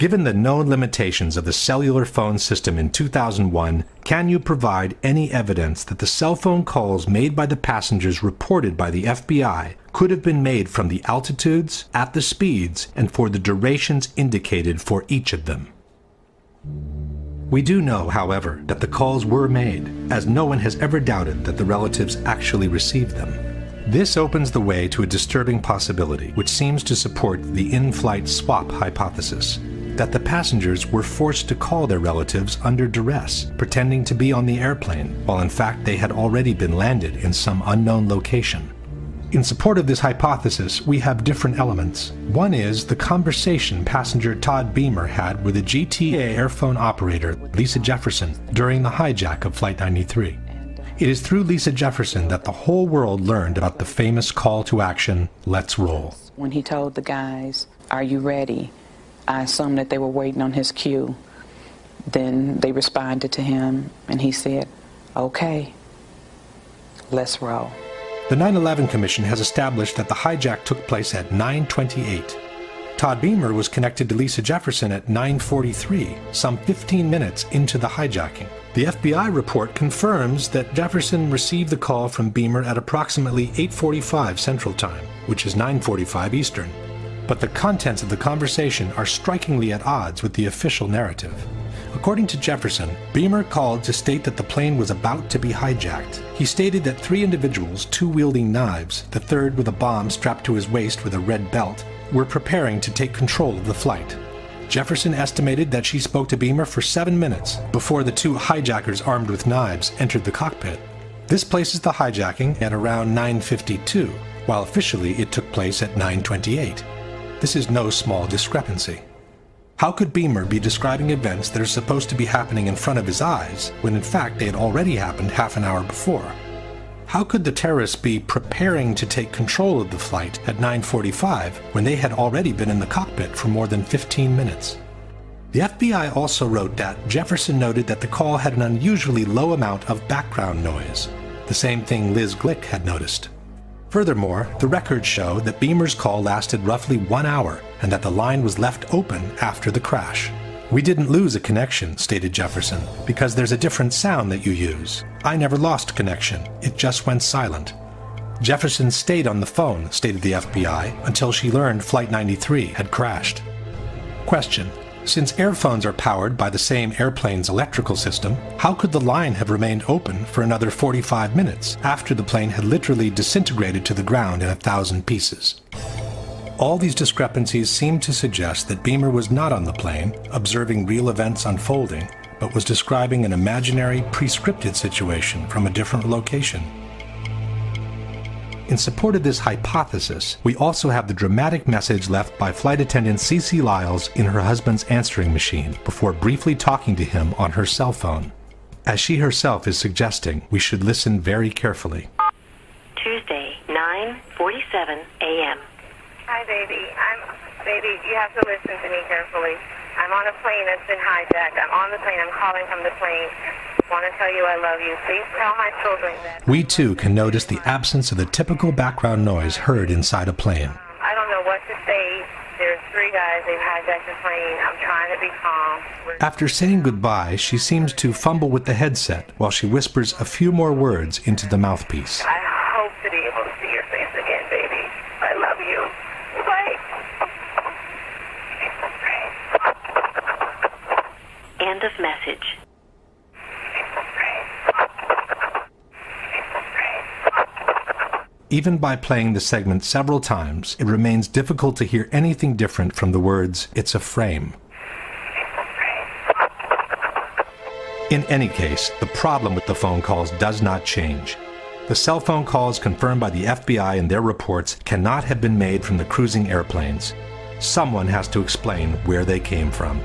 Given the known limitations of the cellular phone system in 2001, can you provide any evidence that the cell phone calls made by the passengers reported by the FBI could have been made from the altitudes, at the speeds, and for the durations indicated for each of them? We do know, however, that the calls were made, as no one has ever doubted that the relatives actually received them. This opens the way to a disturbing possibility, which seems to support the in-flight swap hypothesis, that the passengers were forced to call their relatives under duress, pretending to be on the airplane, while in fact they had already been landed in some unknown location. In support of this hypothesis, we have different elements. One is the conversation passenger Todd Beamer had with a GTA airphone operator, Lisa Jefferson, during the hijack of Flight 93. It is through Lisa Jefferson that the whole world learned about the famous call to action, "Let's roll." When he told the guys, "Are you ready?" I assumed that they were waiting on his cue. Then they responded to him, and he said, "Okay, let's roll." The 9/11 Commission has established that the hijack took place at 9:28. Todd Beamer was connected to Lisa Jefferson at 9:43, some 15 minutes into the hijacking. The FBI report confirms that Jefferson received the call from Beamer at approximately 8:45 Central Time, which is 9:45 Eastern. But the contents of the conversation are strikingly at odds with the official narrative. According to Jefferson, Beamer called to state that the plane was about to be hijacked. He stated that 3 individuals, 2 wielding knives, the third with a bomb strapped to his waist with a red belt, were preparing to take control of the flight. Jefferson estimated that she spoke to Beamer for 7 minutes before the 2 hijackers armed with knives entered the cockpit. This places the hijacking at around 9:52, while officially it took place at 9:28. This is no small discrepancy. How could Beamer be describing events that are supposed to be happening in front of his eyes, when in fact they had already happened half an hour before? How could the terrorists be preparing to take control of the flight at 9:45 when they had already been in the cockpit for more than 15 minutes? The FBI also wrote that Jefferson noted that the call had an unusually low amount of background noise, the same thing Liz Glick had noticed. Furthermore, the records show that Beamer's call lasted roughly 1 hour and that the line was left open after the crash. "We didn't lose a connection," stated Jefferson, "because there's a different sound that you use. I never lost connection. It just went silent." Jefferson stayed on the phone, stated the FBI, until she learned Flight 93 had crashed. Question: since airphones are powered by the same airplane's electrical system, how could the line have remained open for another 45 minutes after the plane had literally disintegrated to the ground in 1,000 pieces? All these discrepancies seem to suggest that Beamer was not on the plane, observing real events unfolding, but was describing an imaginary, pre-scripted situation from a different location. In support of this hypothesis, we also have the dramatic message left by flight attendant Cece Lyles in her husband's answering machine before briefly talking to him on her cell phone. As she herself is suggesting, we should listen very carefully. Tuesday, 9:47 a.m. Hi, baby. Baby, you have to listen to me carefully. I'm on a plane that's been hijacked. I'm on the plane. I'm calling from the plane. I want to tell you I love you. Please tell my children that. We too can notice the absence of the typical background noise heard inside a plane. I don't know what to say. There's 3 guys. They've hijacked the plane. I'm trying to be calm. After saying goodbye, she seems to fumble with the headset while she whispers a few more words into the mouthpiece. I hope to be able to see your face again, baby. I love you. Bye. End of message. Even by playing the segment several times, it remains difficult to hear anything different from the words, "It's a frame." In any case, the problem with the phone calls does not change. The cell phone calls confirmed by the FBI in their reports cannot have been made from the cruising airplanes. Someone has to explain where they came from.